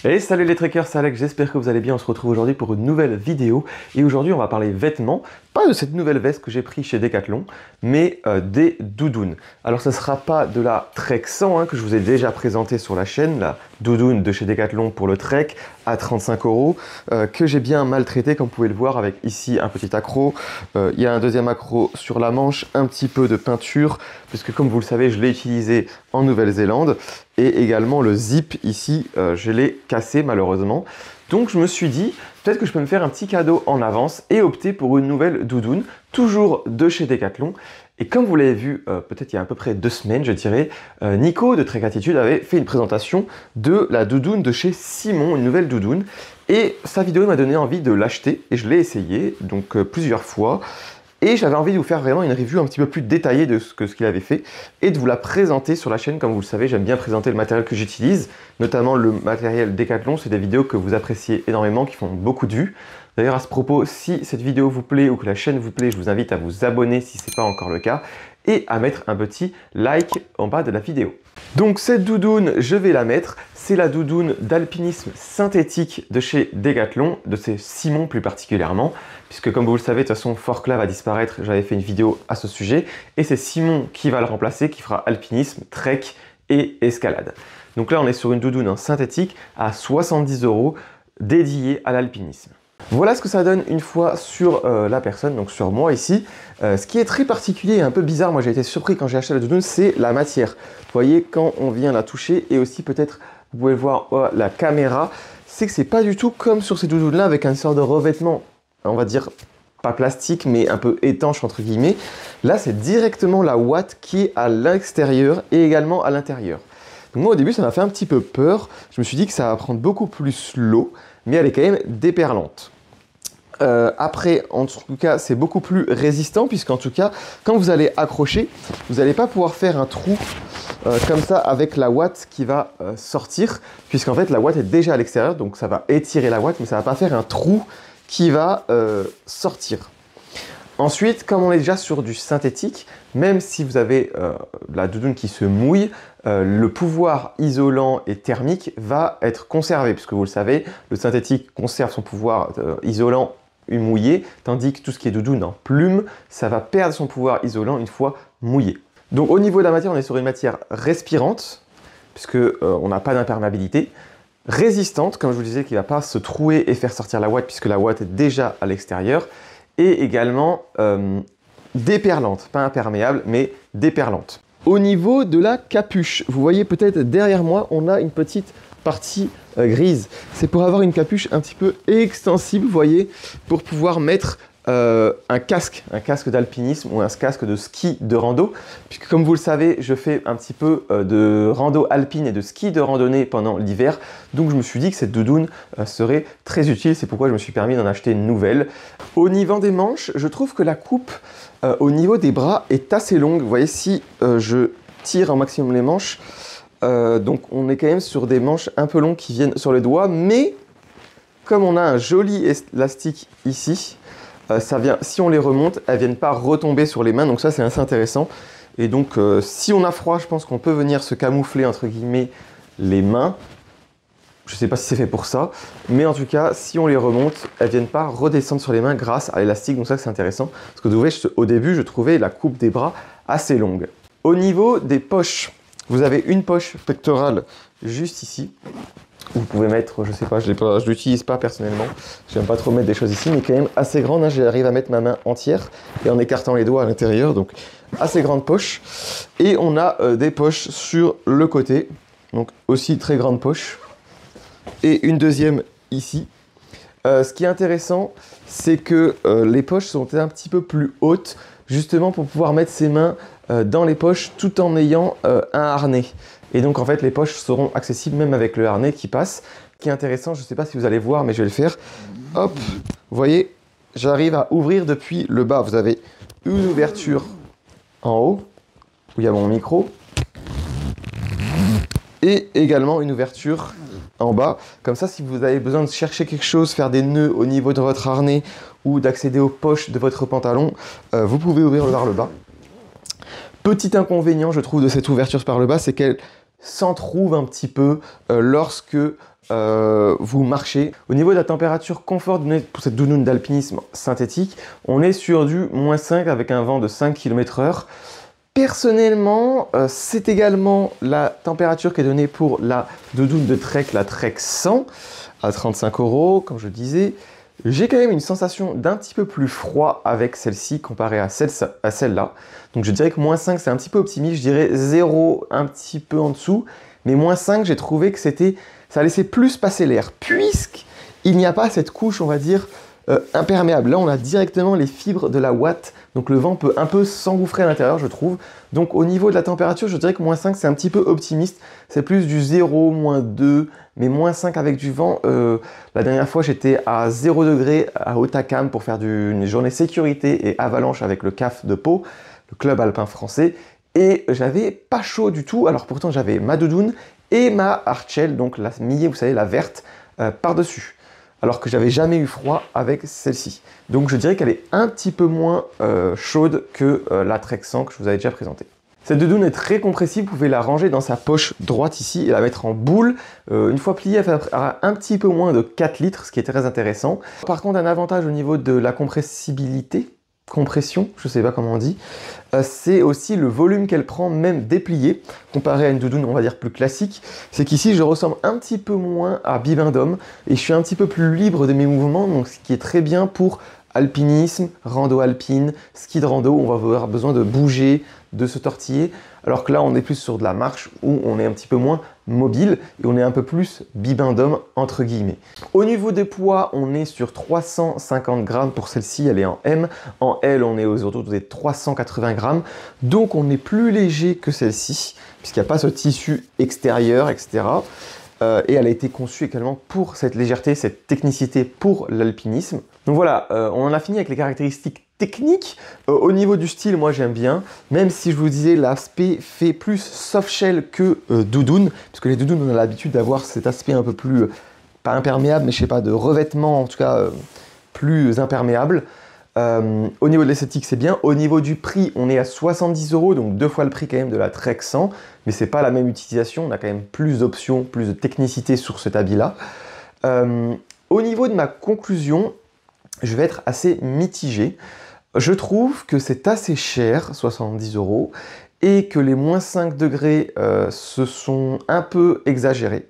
Et salut les trekkers, c'est Alex, j'espère que vous allez bien. On se retrouve aujourd'hui pour une nouvelle vidéo. Et aujourd'hui, on va parler vêtements. Pas de cette nouvelle veste que j'ai pris chez Decathlon, mais des doudounes. Alors, ça ne sera pas de la Trek 100 que je vous ai déjà présenté sur la chaîne, la doudoune de chez Decathlon pour le Trek à 35 €, que j'ai bien maltraité, comme vous pouvez le voir, avec ici un petit accroc. Il y a un deuxième accroc sur la manche, un petit peu de peinture, puisque comme vous le savez, je l'ai utilisé en Nouvelle-Zélande. Et également le zip ici, je l'ai cassé malheureusement. Donc je me suis dit, peut-être que je peux me faire un petit cadeau en avance et opter pour une nouvelle doudoune, toujours de chez Decathlon. Et comme vous l'avez vu, peut-être il y a à peu près 2 semaines, je dirais, Nico de Trek Attitude avait fait une présentation de la doudoune de chez Simon, une nouvelle doudoune. Et sa vidéo m'a donné envie de l'acheter et je l'ai essayé, donc plusieurs fois. Et j'avais envie de vous faire vraiment une review un petit peu plus détaillée de ce qu'il avait fait et de vous la présenter sur la chaîne. Comme vous le savez, j'aime bien présenter le matériel que j'utilise, notamment le matériel Decathlon. C'est des vidéos que vous appréciez énormément, qui font beaucoup de vues. D'ailleurs, à ce propos, si cette vidéo vous plaît ou que la chaîne vous plaît, je vous invite à vous abonner si ce n'est pas encore le cas et à mettre un petit like en bas de la vidéo. Donc cette doudoune, je vais la mettre. C'est la doudoune d'alpinisme synthétique de chez Decathlon, de chez Simon plus particulièrement, puisque comme vous le savez, de toute façon, Forclaz va disparaître. J'avais fait une vidéo à ce sujet et c'est Simon qui va le remplacer, qui fera alpinisme, trek et escalade. Donc là, on est sur une doudoune en synthétique à 70 € dédiée à l'alpinisme. Voilà ce que ça donne une fois sur la personne, donc sur moi ici. Ce qui est très particulier et un peu bizarre, moi j'ai été surpris quand j'ai acheté la doudoune, c'est la matière. Vous voyez, quand on vient la toucher, et aussi peut-être, vous pouvez le voir la caméra, c'est que c'est pas du tout comme sur ces doudounes là avec un sort de revêtement, on va dire pas plastique mais un peu étanche entre guillemets. Là c'est directement la ouate qui est à l'extérieur et également à l'intérieur. Donc moi au début ça m'a fait un petit peu peur, je me suis dit que ça va prendre beaucoup plus l'eau, mais elle est quand même déperlante. Après, en tout cas, c'est beaucoup plus résistant, puisqu'en tout cas, quand vous allez accrocher, vous n'allez pas pouvoir faire un trou comme ça avec la ouate qui va sortir, puisqu'en fait, la ouate est déjà à l'extérieur, donc ça va étirer la ouate, mais ça ne va pas faire un trou qui va sortir. Ensuite, comme on est déjà sur du synthétique, même si vous avez la doudoune qui se mouille, le pouvoir isolant et thermique va être conservé, puisque vous le savez, le synthétique conserve son pouvoir isolant mouillé, tandis que tout ce qui est doudoune en plume, ça va perdre son pouvoir isolant une fois mouillé. Donc au niveau de la matière, on est sur une matière respirante, puisque on n'a pas d'imperméabilité, résistante, comme je vous disais, qui ne va pas se trouer et faire sortir la ouate, puisque la ouate est déjà à l'extérieur, et également déperlante, pas imperméable, mais déperlante. Au niveau de la capuche, vous voyez peut-être derrière moi, on a une petite partie grise. C'est pour avoir une capuche un petit peu extensible, vous voyez, pour pouvoir mettre un casque d'alpinisme ou un casque de ski de rando, puisque comme vous le savez, je fais un petit peu de rando alpine et de ski de randonnée pendant l'hiver, donc je me suis dit que cette doudoune serait très utile, c'est pourquoi je me suis permis d'en acheter une nouvelle. Au niveau des manches, je trouve que la coupe au niveau des bras est assez longue. Vous voyez, si je tire un maximum les manches, donc on est quand même sur des manches un peu longues qui viennent sur les doigts, mais comme on a un joli élastique ici, ça vient, si on les remonte, elles ne viennent pas retomber sur les mains, donc ça c'est assez intéressant. Et donc si on a froid, je pense qu'on peut venir se camoufler entre guillemets les mains. Je ne sais pas si c'est fait pour ça, mais en tout cas, si on les remonte, elles ne viennent pas redescendre sur les mains grâce à l'élastique, donc ça c'est intéressant. Parce que vous voyez, au début, je trouvais la coupe des bras assez longue. Au niveau des poches, vous avez une poche pectorale juste ici. Vous pouvez mettre, je sais pas, je ne l'utilise pas personnellement, j'aime pas trop mettre des choses ici, mais quand même assez grande, hein, j'arrive à mettre ma main entière et en écartant les doigts à l'intérieur, donc assez grande poche. Et on a des poches sur le côté, donc aussi très grande poche. Et une deuxième ici. Ce qui est intéressant, c'est que les poches sont un petit peu plus hautes, justement pour pouvoir mettre ses mains dans les poches tout en ayant un harnais. Et donc en fait les poches seront accessibles même avec le harnais qui passe. Ce qui est intéressant, je ne sais pas si vous allez voir, mais je vais le faire. Hop, vous voyez, j'arrive à ouvrir depuis le bas. Vous avez une ouverture en haut, où il y a mon micro, et également une ouverture en bas. Comme ça, si vous avez besoin de chercher quelque chose, faire des nœuds au niveau de votre harnais ou d'accéder aux poches de votre pantalon, vous pouvez ouvrir par le bas. Petit inconvénient, je trouve, de cette ouverture par le bas, c'est qu'elle s'entrouvent un petit peu lorsque vous marchez. Au niveau de la température confort donnée pour cette doudoune d'alpinisme synthétique, on est sur du -5 avec un vent de 5 km/h. Personnellement, c'est également la température qui est donnée pour la doudoune de Trek, la Trek 100 à 35 €, comme je disais. J'ai quand même une sensation d'un petit peu plus froid avec celle-ci comparée à celle-là. Donc je dirais que -5 c'est un petit peu optimiste, je dirais 0 un petit peu en dessous. Mais -5 j'ai trouvé que ça laissait plus passer l'air, puisqu'il n'y a pas cette couche, on va dire, imperméable. Là on a directement les fibres de la ouate, donc le vent peut un peu s'engouffrer à l'intérieur je trouve. Donc au niveau de la température je dirais que -5 c'est un petit peu optimiste, c'est plus du 0, -2, mais -5 avec du vent. La dernière fois j'étais à 0 degré à Hautacam pour faire une journée sécurité et avalanche avec le CAF de Pau, le club alpin français, et j'avais pas chaud du tout, alors pourtant j'avais ma doudoune et ma hardshell, donc la millet, vous savez, la verte, par-dessus. Alors que j'avais jamais eu froid avec celle-ci. Donc je dirais qu'elle est un petit peu moins chaude que la Trek 100 que je vous avais déjà présentée. Cette doudoune est très compressible, vous pouvez la ranger dans sa poche droite ici et la mettre en boule. Une fois pliée, elle fera un petit peu moins de 4 litres, ce qui est très intéressant. Par contre, un avantage au niveau de la compression, je sais pas comment on dit, c'est aussi le volume qu'elle prend même dépliée, comparé à une doudoune on va dire plus classique. C'est qu'ici je ressemble un petit peu moins à Bibendum et je suis un petit peu plus libre de mes mouvements, donc ce qui est très bien pour alpinisme, rando alpine, ski de rando, on va avoir besoin de bouger, de se tortiller, alors que là on est plus sur de la marche où on est un petit peu moins mobile et on est un peu plus Bibendum entre guillemets. Au niveau des poids, on est sur 350 grammes pour celle-ci, elle est en M. En L, on est autour des 380 grammes, donc on est plus léger que celle-ci, puisqu'il n'y a pas ce tissu extérieur, etc. Et elle a été conçue également pour cette légèreté, cette technicité pour l'alpinisme. Donc voilà, on en a fini avec les caractéristiques techniques. Au niveau du style, moi j'aime bien, même si je vous disais l'aspect fait plus soft shell que doudoune, puisque les doudounes on a l'habitude d'avoir cet aspect un peu plus, pas imperméable, mais je sais pas, de revêtement en tout cas plus imperméable. Au niveau de l'esthétique, c'est bien. Au niveau du prix, on est à 70 €, donc 2 fois le prix quand même de la Trek 100, mais c'est pas la même utilisation. On a quand même plus d'options, plus de technicité sur cet habit-là. Au niveau de ma conclusion, je vais être assez mitigé. Je trouve que c'est assez cher, 70 €, et que les -5 degrés se sont un peu exagérés.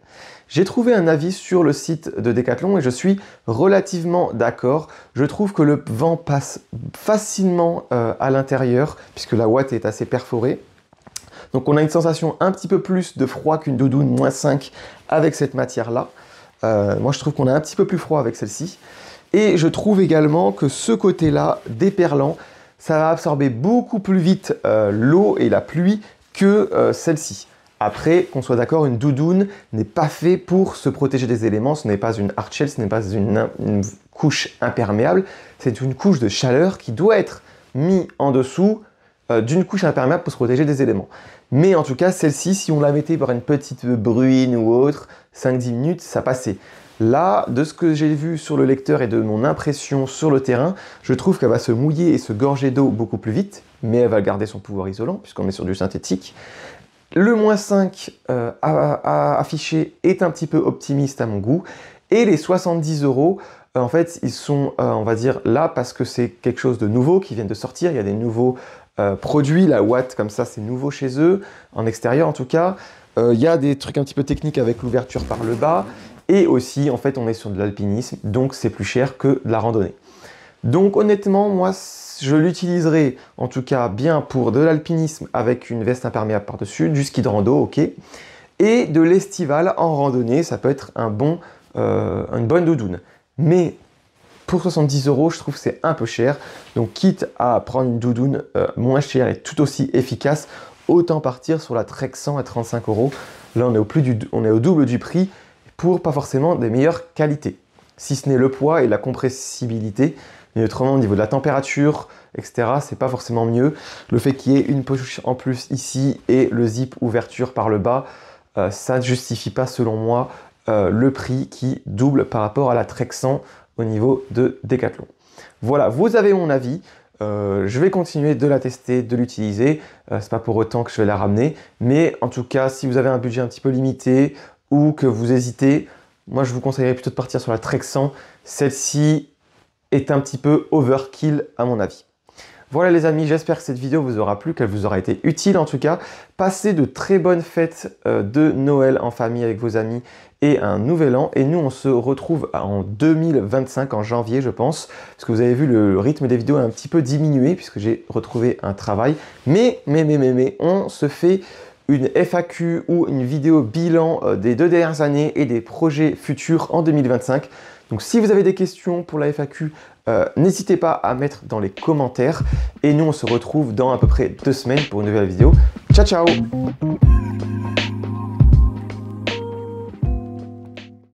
J'ai trouvé un avis sur le site de Decathlon et je suis relativement d'accord. Je trouve que le vent passe facilement à l'intérieur puisque la ouate est assez perforée. Donc on a une sensation un petit peu plus de froid qu'une doudoune -5 avec cette matière-là. Moi je trouve qu'on a un petit peu plus froid avec celle-ci. Et je trouve également que ce côté-là, déperlant, ça va absorber beaucoup plus vite l'eau et la pluie que celle-ci. Après, qu'on soit d'accord, une doudoune n'est pas fait pour se protéger des éléments, ce n'est pas une hardshell, ce n'est pas une couche imperméable, c'est une couche de chaleur qui doit être mise en dessous d'une couche imperméable pour se protéger des éléments. Mais en tout cas, celle-ci, si on la mettait par une petite bruine ou autre, 5-10 minutes, ça passait. Là, de ce que j'ai vu sur le lecteur et de mon impression sur le terrain, je trouve qu'elle va se mouiller et se gorger d'eau beaucoup plus vite, mais elle va garder son pouvoir isolant puisqu'on est sur du synthétique. Le -5 affiché est un petit peu optimiste à mon goût. Et les 70 €, en fait, ils sont, on va dire, là parce que c'est quelque chose de nouveau qui vient de sortir. Il y a des nouveaux produits, la ouate comme ça, c'est nouveau chez eux, en extérieur en tout cas. Il y a des trucs un petit peu techniques avec l'ouverture par le bas. Et aussi, en fait, on est sur de l'alpinisme, donc c'est plus cher que de la randonnée. Donc honnêtement, moi, je l'utiliserai en tout cas bien pour de l'alpinisme avec une veste imperméable par-dessus, du ski de rando, ok. Et de l'estival en randonnée, ça peut être une bonne doudoune. Mais pour 70 €, je trouve que c'est un peu cher. Donc quitte à prendre une doudoune moins chère et tout aussi efficace, autant partir sur la Trek 100 à 35 €. Là, on est au double du prix pour pas forcément des meilleures qualités. Si ce n'est le poids et la compressibilité. Mais autrement, au niveau de la température, etc., c'est pas forcément mieux. Le fait qu'il y ait une poche en plus ici et le zip ouverture par le bas, ça ne justifie pas, selon moi, le prix qui double par rapport à la Trek 100 au niveau de Decathlon. Voilà, vous avez mon avis. je vais continuer de la tester, de l'utiliser. C'est pas pour autant que je vais la ramener. Mais en tout cas, si vous avez un budget un petit peu limité ou que vous hésitez, moi je vous conseillerais plutôt de partir sur la Trek 100. Celle-ci est un petit peu overkill à mon avis. Voilà les amis, j'espère que cette vidéo vous aura plu, qu'elle vous aura été utile en tout cas. Passez de très bonnes fêtes de Noël en famille avec vos amis et un nouvel an. Et nous on se retrouve en 2025, en janvier je pense, parce que vous avez vu le rythme des vidéos a un petit peu diminué puisque j'ai retrouvé un travail. Mais, on se fait une FAQ ou une vidéo bilan des 2 dernières années et des projets futurs en 2025. Donc si vous avez des questions pour la FAQ, n'hésitez pas à mettre dans les commentaires. Et nous, on se retrouve dans à peu près 2 semaines pour une nouvelle vidéo. Ciao, ciao!